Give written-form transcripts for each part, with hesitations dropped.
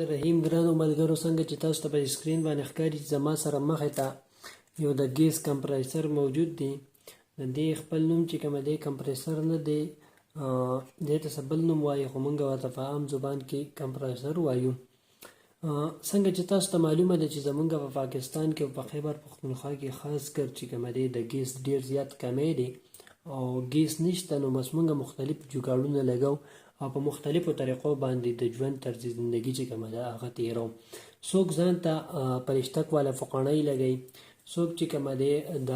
الرحیم. ګرانو ملګرو، څنګه چې تاسو ته په سکرین باندې ښکاري چې زما سره مخې ته یو د ګیس کمپریسر موجود دی. د دې خپل نوم چې کوم دی کمپریسر نه دی، دې ته څه بل نوم وایي، خو موږ ورته په عام زبان کې کمپریسر وایو. څنګه چې تاسو ته معلومه ده چې زمونږ په پاکستان کې او په خیبر پښتونخوا کې خاص کر چې کوم دی د ګیس ډیر زیات کمی دی او ګیس نشته، نو بس موږ مختلف جوګاړونه لګو او په مختلفو طریقو باندې د ژوند طرز زندگی چې کومه ده هغه تیرو. څوک ځان ته پرشتک والا فقانۍ لګوي، څوک چې کومه دی د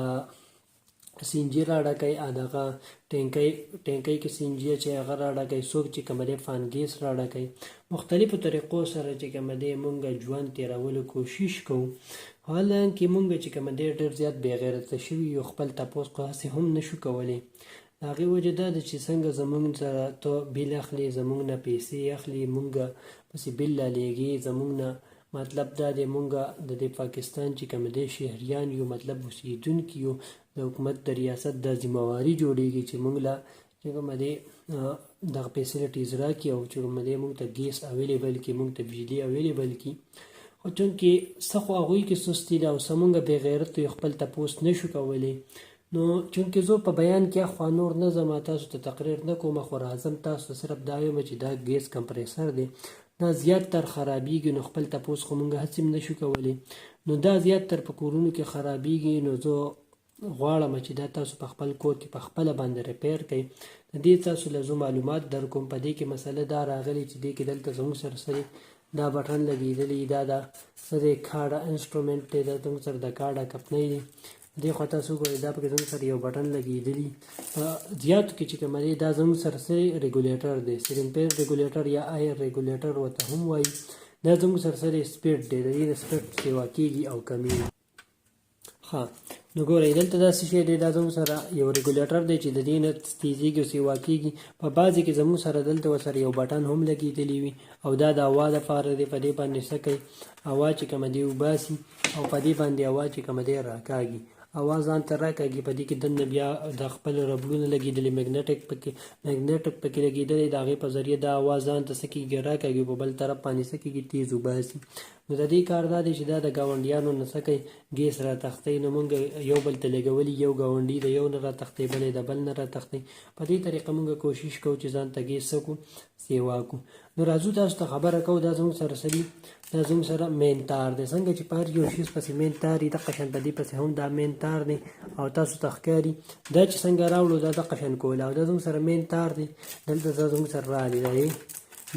سینجی را ډکوي، دغه ټینکۍ کې سینجی چې هغه را ډکوي، څوک چې کومه دی فان ګیس را ډکوي. مختلفو طریقو سره چې کومه دی موږ ژوند تیرولو کوشش کوو، حالانکه موږ چې کومه دی ډېر زیات بې غیرته شوي یو، خپل تپوس خو هسې هم نشو کولی. د هغې وجه دا ده چې څنګه زمونږ سره ته بیل اخلي، زمونږ نه پیسې اخلي، مونږ پسې بیل رالیږي، زمونږ نه مطلب دا دی مونږ د دې پاکستان چې کوم دی شهریان یو، مطلب اوسېدونکي یو. د حکومت د ریاست دا ذمهواري جوړېږي چې مونږ له چې کوم دی دغه فیسلټیز راکړي او چې کوم دی مونږ ته ګیس اویلیبل کړي، مونږ ته بجلي اویلیبل کړي. خو چونکې څه خو هغوی کې سستي ده او څه مونږ بې غیرته یو، خپل تپوس نشو کولی. نو چونکې زه په بیان کې اخوا نور نه ځم، تاسو ته تقریر نه کوم، خو راځم تاسو ته صرف دا وایم چې دا ګیس کمپریسر دی، دا زیات تر خرابېږي، نو خپل تپوس خو موږ هڅې هم نشو کولی. نو دا زیات تر په کورونو کې خرابېږي، نو زه غواړم چې دا تاسو په خپل کور کې په خپله باندې ریپیر کړئ. د دې تاسو له زه معلومات در کوم. په دې کې مسله دا راغلې چې دې کې دلته زموږ سره دا بټن لګېدلی، دا د څه دی کاډه انسټرومنټ دی، دا زموږ سره د کاډه کپنۍ دی. دې خوا تاسو ګورئ دا پکې زموږ سره یو بټن لګېدلي. په زیاتو کې چې کومه دی دا زموږ سره څه ریګولیټر دی، سلنډر ریګولیټر یا آیر ریګولیټر ورته هم وایي. دا زموږ سره څه دی سپیډ دی، د دې د سپیډ سیوا کېږي او کمیږي. ښه نو ګورئ دلته دا څه شی دی، دا زموږ سره یو ریګولیټر دی چې د دې نه تیزېږي او سیوا کېږي. په بعضې کې زموږ سره دلته ورسره یو بټن هم لګېدلی وي او دا د هوا دپاره دی. په دې باندې څه کوي، هوا چې کومه دی وباسي او په دې باندې هوا چې کومه دی راکاږي، هوا ځان ته راکاږي. په دې کې دننه بیا د خپل ربړونه لګېدلي، میګنیټک پکې لګېدلی، د هغې په ذریعه دا هوا ځان ته څه کېږي راکاږي، په بل طرف باندې څه کېږي تیز وباسي. نو د دې کار دا دی چې دا د ګاونډیانو نه څه کوي ګیس را تښتوي. نو موږ یو بل ته لګولي، یو ګاونډي د یو نه را تښتوي، بل د بل نه را تښتوي. په دې طریقه موږ کوشش کوو چې ځان ته ګیس څه کړو سیوا کړو. نو راځو تاسو ته خبره کوو، دا زموږ سره څه دي، دا زموږ سره مین تار دی. څنګه چې په هر یو شیز پسې مین تار وي، دقه شان په دې پسې هم دا مین تار دی او تاسو ته ښکاري دا چې څنګه راوړو دا دقه شان کول. او دا زموږ سره مین تار دی، دلته دا زموږ سره رالی، دا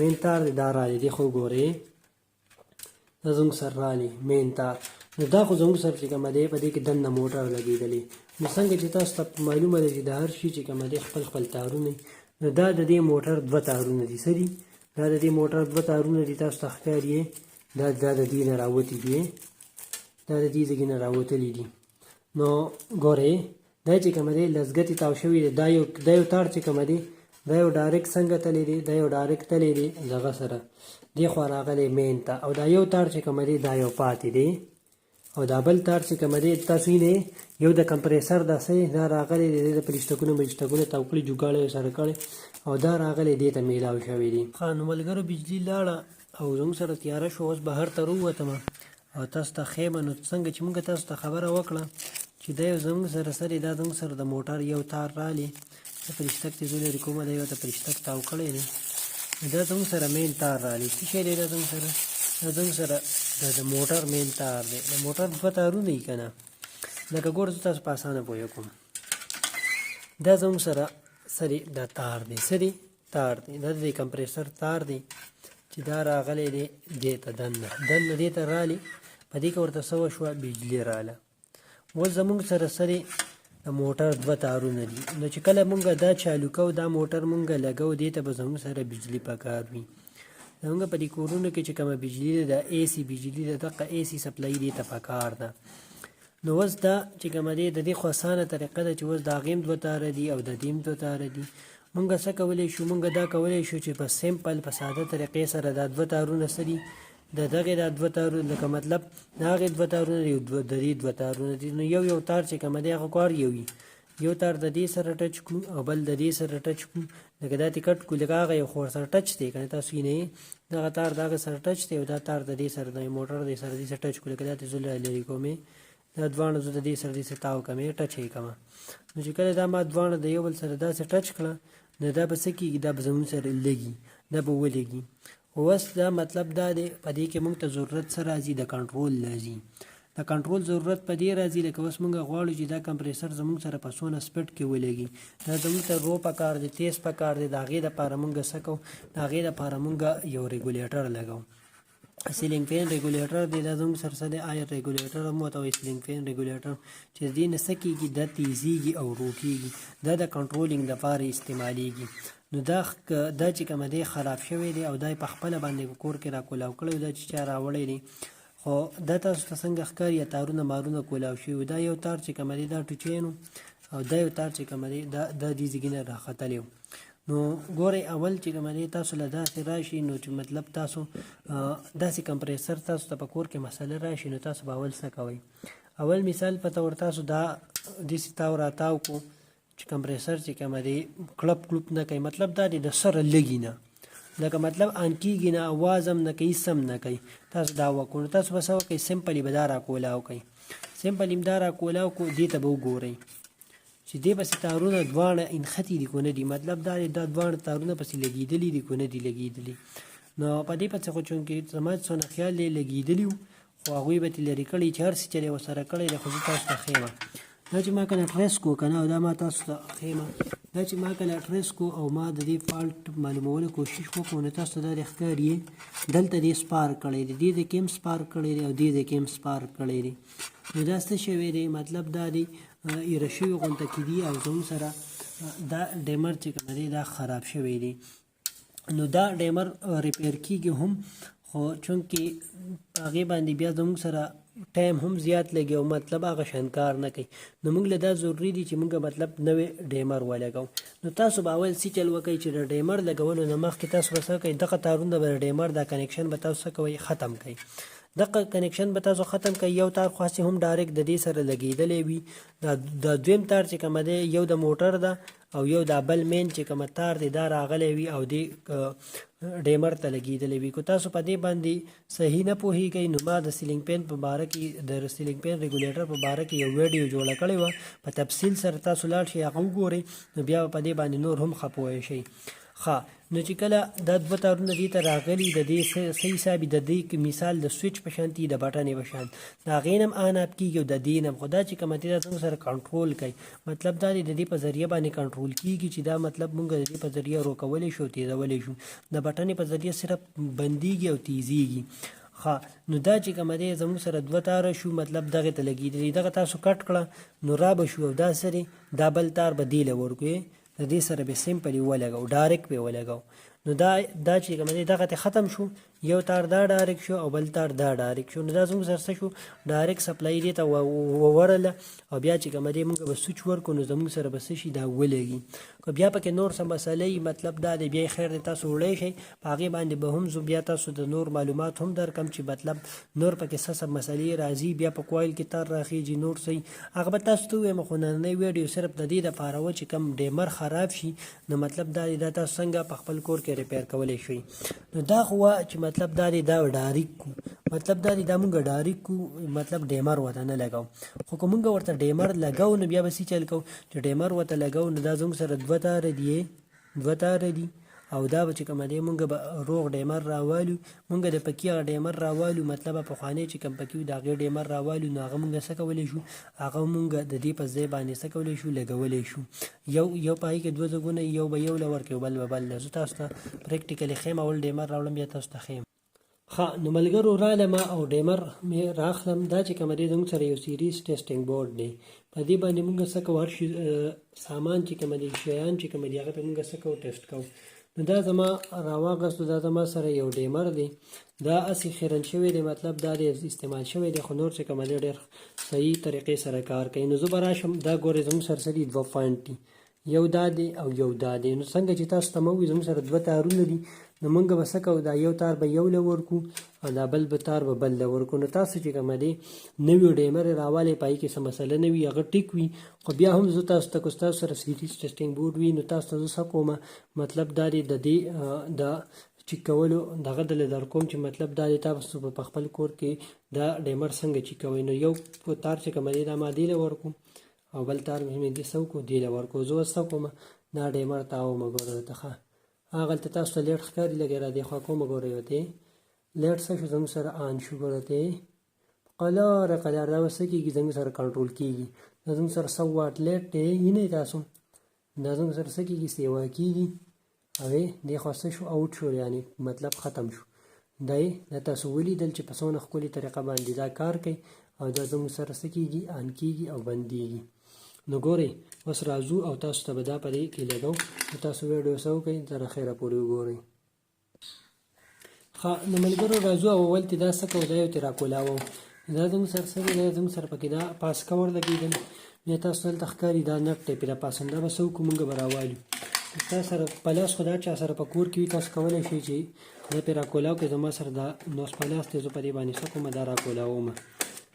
مین تار دی، دا رالی دی، خو ګورئ دا زموږ سره رالی مین تار. نو دا خو زموږ سره چې کومه دی په دې کې دننه موټر لګېدلی. نو څنګه چې تاسو ته معلومه ده چې د هر شي چې کومه دی خپل خپل تارونه، نو دا د دې موټر دوه تارونه دي. څه دي؟ دا د دې موټر دوه تارونه دي، تاسو ته ښکاري دا د دې نه راوتي دي، دا د دې ځای نه راوتلي دي. نو ګورئ دا چې کومه دی لزګتې تاو شوي دی، دا یو تار چې کومه دی دا یو ډایرکټ څنګه تللی دی، دا یو ډایرکټ تللی دی دغه سره دې خوا راغلی مین ته، او دا یو تار چې کومه دی دا یو پاتې دی، او دا بل تار چې کومه دی تاسو یې یو د کمپریسر داسې دا راغلی دی، د پلیسټکونه تاو کړي، جوګاړی یې سره کړی او دا راغلی دې ته میلاو شوی دی. ښه نو ملګرو بجلي لاړه او زموږ سره تیاره شوه، اوس بهر ته راووتم او تاسو ته ښیمه. نو څنګه چې موږ تاسو ته خبره وکړه چې دا یو زموږ سره څه دی، دا زموږ سره د موټر یو تار رالی، د پلیسټک چې زه لرې کومه دا یو د پلیسټک تاو کړی دی، دا زموږ سره مین تار رالی. څه شی دی دا زموږ سره، دا زموږ سره د موټر مین تار دی. د موټر دوه تارونه یي که نه، لکه ګوره زه تاسو په اسانه پوه کوم. دا زموږ سره څه دی، دا تار دی، څه دی تار دی، دا د کمپریسر تار دی چې دا راغلی دی دې ته دننه دې ته رالی، په دې کې ورته څه وشوه بجلي راله. اوس زموږ سره څه دی د موټر دوه تارونه دي. نو چې کله مونږ دا چالو کوو، دا موټر مونږ لګو، دې ته به زموږ سره بجلي پکار وي. زموږ په دې کورونو کې چې کومه بجلي ده، د اے سی بجلي ده، دغه اے سی سپلای دې ته پکار ده. نو اوس دا چې کومه دی د دې خو اسانه طریقه ده چې اوس د هغې هم دوه تاره دي او د دې هم دوه تاره دي. مونږ څه کولی شو، مونږ دا کولی شو چې په سمپل په ساده طریقې سره دا دوه تارونه څه دي، د دغې دا دوه تارونه، لکه مطلب د هغې دوه تارونه دي، د دې دوه تارونه دي. نو یو تار چې کومه دی هغه کار یو وي، یو تار د دې سره ټچ کړو او بل د دې سره ټچ کړو لکه دا تی کټ کړو لکه هغه یو خو سره ټچ دی که نه تاسو یې نه دغه تار د هغه سره ټچ دی او دا تار د دې سره د موټر دی سره دې سره ټچ کړو لکه دا ته زه لرې کومې دا دواړه زه د دې سره داسې تاو کړم ټچ یې کړم نو چې کله دا ما دواړه د یو بل سره داسې ټچ کړه نو دا به څه کېږي دا به زموږ سره لګي دا به ولګي اوس دا مطلب دا دی په دې کې موږ ته ضرورت څه راځي د کنټرول راځي د کنټرول ضرورت په دې راځي لکه اوس موږ غواړو چې دا کمپریسر زموږ سره په څونه سپیډ کې ولګي دا زموږ ته رو پکار دی تیز پکار دی د هغې دپاره موږ څه کوو د هغې دپاره موږ یو ریګولیټر لګوو سیلینګ فین ریګولیټر دی دا زموږ سره څه دی آیر ریګولیټر هم ورته وایي سیلینګ فین ریګولیټر چې دې نه څه کېږي دا تیزیږي او رو کېږي دا د کنټرولینګ دپاره استعمالیږي نو دا چې کومه دی خراب شوی دی او دا په خپله باندې په کور کې راکولاو کړی دا چې چا راوړی دی خو دا تاسو ته څنګه ښکاري یا تارونه مارونه کولاو شوي دا یو تار چې کومه دی دا ټوچین او دا یو تار چې کومه دی دا دې ځګې نه راختلی نو ګورئ اول چې کومه دی تاسو له داسې راشي نو چې مطلب تاسو داسې کمپریسر تاسو ته په کور کې مسله راشي نو تاسو به اول څه کوئ اول مثال په طور تاسو دا داسې تاو راتاو کو چې کمپریسر چې کومه دی کلپ کلپ نه کوي مطلب دا دی د سره لګي نه لکه مطلب آن کېږي نه اواز هم نه کوي سم نه کوي تاسو دا وکړو نو تاسو به څه وکړئ سمپلي به دا راکولاو کوئ سمپلي هم دا راکولاو کو دې ته به وګورئ چې دې پسې تارونه دواړه انخطي دي که نه دي مطلب دا دی دا دواړه تارونه پسې لګېدلي دي که نه دي لګېدلي نو په دې پسې خو چونکې زما څونه خیال دی لګېدلي وو خو هغوی به ترې لرې کړي چې هر څه چې دی ورسره کړی دی خو زه تاسو ته ښیم دا چې ما کله ټریس کو که نه او دا ما تاسو ته ښیم دا چې ما کله ټریس کو او ما د دې فالټ معلومولو کوشش وکړو نو تاسو ته دا د ښکاري دلته دې سپار کړی دی دې ځای کې هم سپار کړی دی او دې ځای کې هم سپار کړی دی نو دا څه شوی دی مطلب دا دی ایره شوي غونته کې دي او زموږ سره دا ډیمر چې کومه دی دا خراب شوی دی نو دا ډیمر ریپیر کېږي هم خو چونکې هغې باندې بیا زموږ سره ټایم هم زیات لګي او مطلب هغه شان کار نه کوي نو موږ له دا ضروري دي چې موږ مطلب نوې ډیمر ولګو نو تاسو به اول څه چل وکئ چې د ډیمر لګولو نه مخکې تاسو به څه کوئ دغه تارونه به د ډیمر دا کنیکشن به تاسو څه کوئ ختم کوئ دغه کنیکشن به تاسو ختم کوئ یو تار خو هسې هم ډایرکټ د دې سره لګېدلی وي دا دویم تار چې کومه دی یو د موټر ده او یو دا بل مین چې کومه تار دی دا راغلی وي او دې ډیمر ته لګېدلی وي که تاسو په دې باندې صحیح نه پوهېږئ نو ما د سیلینګ پین په باره کې د سیلینګ پین ریګولیټر په باره کې یو ویډیو جوړه کړې وه په تفصیل سره تاسو لاړ شئ هغه وګورئ نو بیا په دې باندې نور هم ښه پوه شئ ښه نو چې کله دا دوه تارونه دې ته راغلي د دې صحیح حساب د دې مثال د سویچ په شانتي د بټنې په شان د هغې نه هم آن اپ کېږي او د دې نه هم خو دا چې کومه دی دا څنګه سره کنټرول کوي مطلب دا دی د دې په ذریعه باندې کنټرول کېږي چې دا مطلب موږ د دې په ذریعه روکولی شو تیزولی شو د بټنې په ذریعه صرف بندېږي او تیزېږي ښه نو دا چې کومه دی زموږ سره دوه تاره شو مطلب دغې ته لګېدلي دغه تاسو کټ کړه نو را به شو او دا سرې دا بل تار به دې له ورکوې د دې سره به سمپلي ولګو ډایرکټ به ولګو نو دا چې کومه دی دغه ته ختم شو یو تار دا ډایرکټ شو او بل تار دا ډایرکټ شو نو دا زموږ سره څه شو ډایرکټ سپلای دې ته وورله او بیا چې کومه دی موږ به سوچ ورکړو نو زموږ سره به څه شي دا ولګي که بیا پکې نور څه مسئله مطلب دا دی بیا خیر دی تاسو وړی شئ په هغې باندې به هم زه بیا تاسو د نور معلومات هم درکړم چې مطلب نور پکې څه مسئلې راځي بیا په کوایل کې تار راخیږي نور څه هغه به تاسو ته ووایم خو نننی ویډیو صرف د دې دپاره وه چې کوم ډیمر خراب شي نو مطلب دا دی دا تاسو څنګه په خپل کور کې ریپیر کولی شئ نو دا خو وه چې مطلب دا دی دا ډایرکټ کو مطلب دا دی دا مونږ ډایرکټ کو مطلب ډیمر ورته نه لګو خو که مونږ ورته ډیمر لګو نو بیا به څه چل کوو چې ډیمر ورته لګو نو دا زموږ سره دوه تاره دي او دا به چې کومه دی مونږ به روغ ډیمر راوالو مونږ د پکې هغه ډیمر راوالو مطلب پخوانی چې کوم پکې د هغې ډیمر راوالو نو هغه مونږ څه کولی شو هغه مونږ د دې په ځای باندې څه کولی شو لګولی شو یو په هغې کې دوه ځګونه یو به یو له ورکړي بل به بل زه تاسو ته پریکټیکلي ښیم اول ډیمر راوړم بیا تاسو ته ښیم ښه نو ملګرو رالمه او ډیمر مې راخلم دا چې کومه دی زموږ سره یو سیریز ټیسټینګ بورډ دی په دې باندې مونږ څه کوو هر شي سامان چې کومه دی شیان چې کومه دی هغه په مونږ څه کوو ټیسټ کوو نو دا زما راواغستو دا زما سره یو ډیمر دی دا هسې خیرن شوی دی مطلب دا دی استعمال شوی دی خو نور چې کومه دی ډېر صحیح طریقې سره کار کوي نو زه به راشم دا ګورئ زموږ سره څه دي دوه پوینټ دي یو دا دی او یو دا دی نو څنګه چې تاسو ته مه ووایي زموږ سره دوه تارونه دي نو موږ به څه کوو دا یو تار به یو له ورکو او دا بل به تار به بل له ورکو. نو تاسو چې کومه دی نوي ډیمرې راوالی پای کې څه مسله نه وي هغه ټیک وي، خو بیا هم زه تاسو ته که ستاسو سره سیریز ټیسټینګ بورډ وي نو تاسو ته زه څه کومه مطلب دا دی د دې د چیک کولو دغه دله در کوم چې مطلب دا دی تاسو په خپل کور کې دا ډیمر څنګه چیک کوئ. نو یو تار چې کومه دی دا ما دې له ورکو او بل تار مې دې څه وکړو دې له ورکو. زه اوس څه کومه دا ډیمر تاومه ګوره ته ښه هغلته تاسو ته لیټ ښکاري لږ را دې خوا کومه ګورئ ورته لیټ څه شو زموږ سره آن شو ګوره ته قلاره قلاره دا به څه کېږي زموږ سره کنټرول کېږي دا زموږ سره 100 واټ لیټ دی وینئ تاسو دا زموږ سره څه کېږي سیوا کېږي او دې خوا څه شو آوټ شو یعنې مطلب ختم شو. دا تاسو ولیدل چې په څومره ښکلې طریقه باندې دا کار کوي او دا زموږ سره څه کېږي آن کېږي او بندېږي. نو ګورئ اوس راځو او تاسو ته به دا په دې کې لګو نو تاسو ویډیو څه وکړئ تر اخره پورې وګورئ. ښه نو ملګرو راځو او اول ته دا څه کوو دا یو ترې راکولاوو دا زموږ سره څه دی دا زموږ سره پکې دا پاس کور لګېدل بیا تاسو دلته ښکاري دا نټ دی پرې راپاسم دا به څه وکړو موږ به راوالو تاسو سره په لاس خو دا چا سره په کور کې وي تاسو کولی شئ چې دا پرې راکولاو کړئ زما سره دا نوس په لاس دی زه په دې باندې څه کومه دا راکولاومه.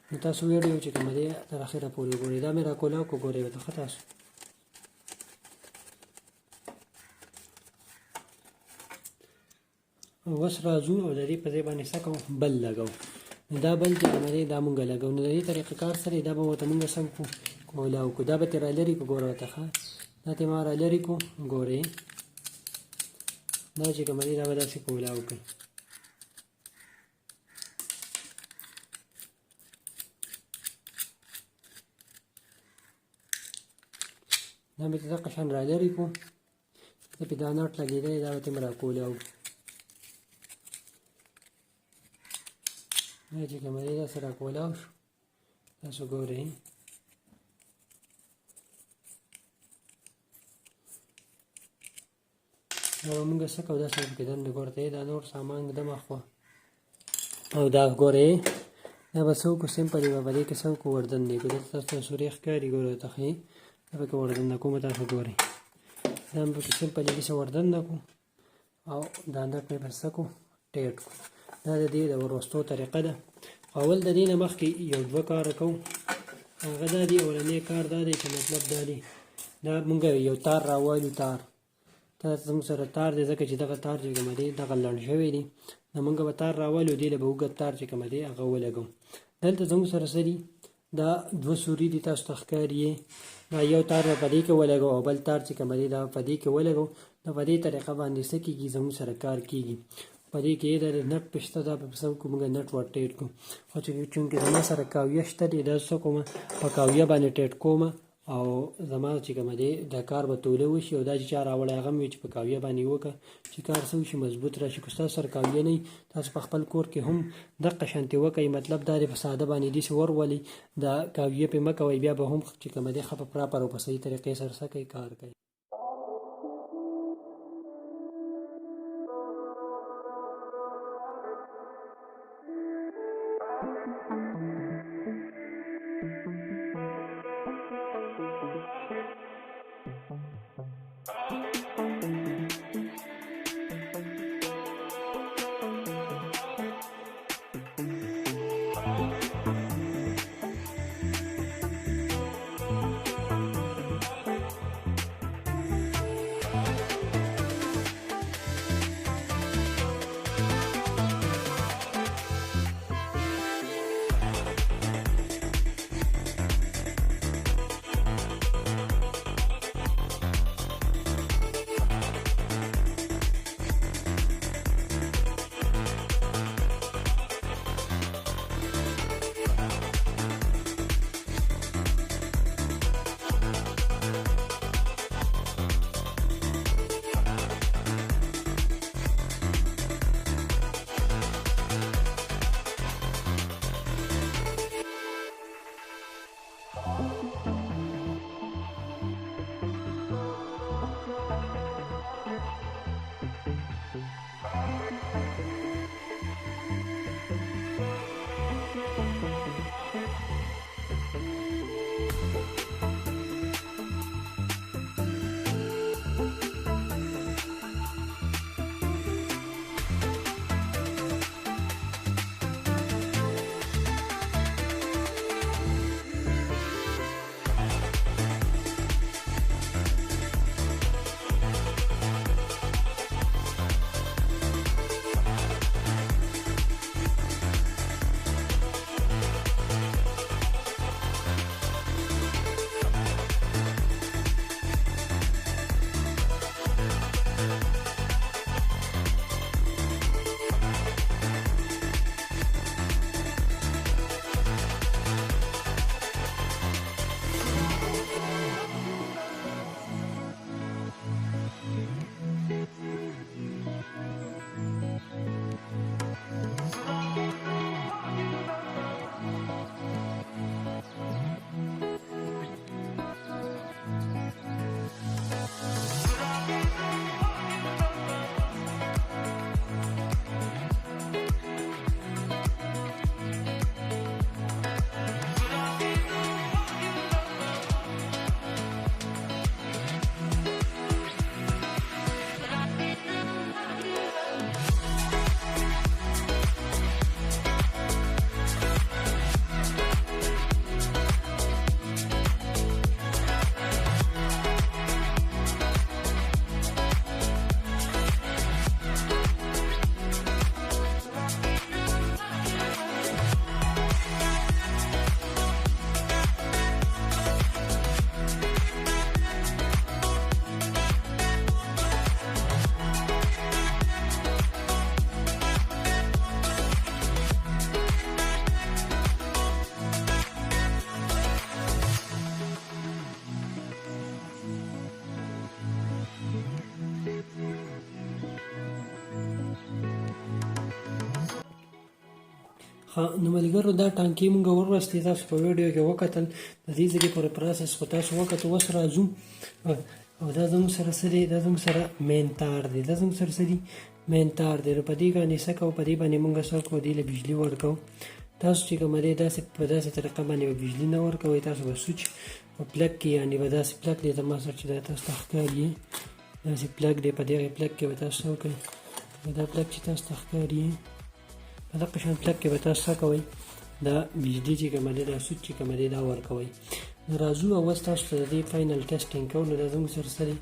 نو تاسو ویډیو چې کومه دی تر اخره پورې وګورئ دا مې راکولاو کړو ګورئ ورته ښه تاسو اوس راځو او د دې په ځای باندې څه کوو بل لګو دا بل چې کومه دی دا مونږ لګو نو د دې طریقې کار سره دا به ورته مونږ څه کړو کولاو کړو دا به ترې رالرې کړو ګوره ورته ښه دا ترې ما رالرې کړو ګورئ دا چې کومه دی دا به داسې کولاو کړئ دا مې دغه شان رالرې کړو دا پې دا نټ لګېدی دا به ترې مې راکولاو دا چې کومه دی داسې راکولاو شو تاسو ګورئ دا به مونږ څه کوو داسې پکې دننه ګورته دا نور سامان دمه خوا او دا ګورئ دا به څه وکړو سمپل به په دې کې څه وکړو وردننه کړو دلته تاسو ته سورې ښکاري ګورئ ورته ښایي دا پکې وردننه کومه تاسو ګورئ دا مې پکې سمپل داسې وردننه کړو او دا نټ مې بس څه کړو ټیټ کړو دا د دې د وروستو طریقه ده. اول د دې نه مخکې یو دوه کاره کوو هغه دا دی اولنی کار دا دی چې مطلب دا دی دا مونږ یو تار راوالو تار دا زموږ سره تار دی ځکه چې دغه تار چې کومه دی دغه لنډ شوی دی نو مونږ به تار راوالو دې له به اوږد تار چې کومه دی هغه ولګوو دلته زموږ سره څه دي دا دوه سوري دي تاسو ته ښکاري دا یو تار به په دې کې ولګوو او بل تار چې کومه دی دا په دې کې ولګوو نو په دې طریقه باندې څه کېږي زموږ سره کار کېږي په دې کې دا نټ په شته دا په څه وکړو موږ نټ ور ټیټ کړو خو چې چونکې زما سره کاویه شته دی دا څه کومه په کاویه باندې ټیټ کومه او زما چې کومه دی دا کار به توله وشي او دا چې چا راوړی هغه هم وي چې په کاویه باندې وکړه چې کار څه وشي مضبوط راشي که ستاسو سره کاویه نه وي تاسو په خپل کور کې هم دقه شانتې وکړئ مطلب دا دی په ساده باندې داسې ورولئ دا کاویه پرې مه کوئ بیا به هم چې کومه دی ښه په پراپر او په صحیح طریقې سره څه کوي کار کوي. نو ملګرو دا ټانکي مونږ ورغستې تاسو په ویډیو کې وکتل د دې ځکه پورې پروسس خو تاسو وکتو. اوس راځو او دا زموږ سره څه دی، دا زموږ سره مین تار دی، دا زموږ سره څه دی مین تار دی. نو په دې باندې څه کوو، په دې باندې مونږ څه کوو، دې له بجلي ورکوو. تاسو چې کومه دی داسې په داسې طریقه باندې به بجلي نه ورکوئ، تاسو به سوچ په پلګ کې یعنې به داسې پلګ دی زما سره چې دا تاسو ته ښکاري داسې پلګ دی، په دغې پلګ کې به تاسو څه وکړئ، دا پلګ چې تاسو ته ښکاري په دغه شان پلګ کې به تاسو څه کوئ، دا بجلي چې کومه دی دا سوچ چې کومه دی دا ورکوئ. نو راځو او اوس تاسو ته د دې فاینل ټیسټینګ کوو. نو دا زموږ سره څه دی،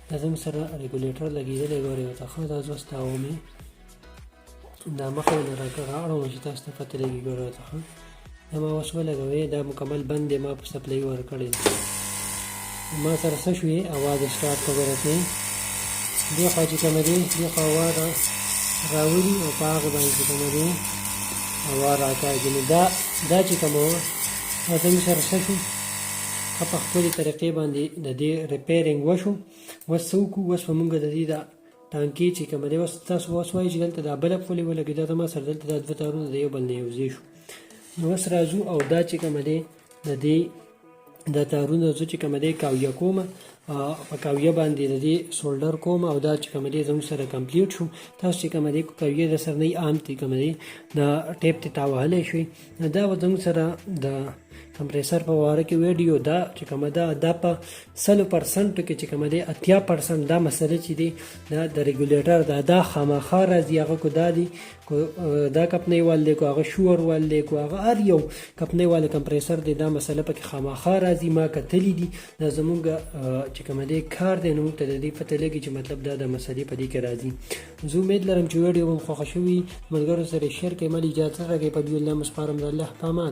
دا زموږ سره ریګولیټر لګېدلی ګورئ ورته ښه. دا زه ستاوم یې دا مخه یې رااړوم چې تاسو ته پته لګي ګورئ ورته ښه. دا ما اوس ولګوئ، دا مکمل بند دی، ما په سپلۍ ورکړی دی. ما سره څه شوې اواز یې سټارټ کړو ګورئ دې خوا چې کومه دی دې خوا هوا راولي او په هغې باندې چې کومه دی هوا راکاږي. نو دا چې کومه وه دا زموږ سره څه شو ښه په خپلې طریقې باندې د دې ریپیرینګ وشو. اوس څه وکړو، اوس به مونږ د دې دا ټانکي چې کومه دی اوس تاسو اوس وایي چې دلته دا بله پولې ولګېد، دا زما سره دلته دا دوه تارونه د یو بل نه یوځای شو. نو اوس راځو او دا چې کومه دی د دې دا تارونه زه چې کومه دی کاویه کومه، په کاویه باندې د دې سولډر کوم او دا چې کومه دی زموږ سره کمپلیټ شو. تاسو چې کومه دی کاویه د سره نه عام چې کومه دی دا ټیپ ته تاوهلی شوي. دا به زموږ سره د کمپریسر په واره کې ویډیو دا چې کومه دا په 100% کې چې کومه دی 80% دا مسله چې دی دا د ریګولیټر دا خامخا راځي. هغه کو دا دی دا کپنۍ وال دی، کو هغه شور وال دی، کو هغه هر یو کپنۍ والا کمپریسر دی، دا مسله پکې خامخا راځي. ما کتلی دي دا زمونږ چې کومه دی کار دی، نو موږ ته د دې پته لګي چې مطلب دا د مسلې په دې کې راځي. زه امید لرم چې ویډیو مو خوښه شوي، ملګرو سره شیر کړئ. مل اجازه راکړئ، په دې الله مو سپارم، د الله په امان.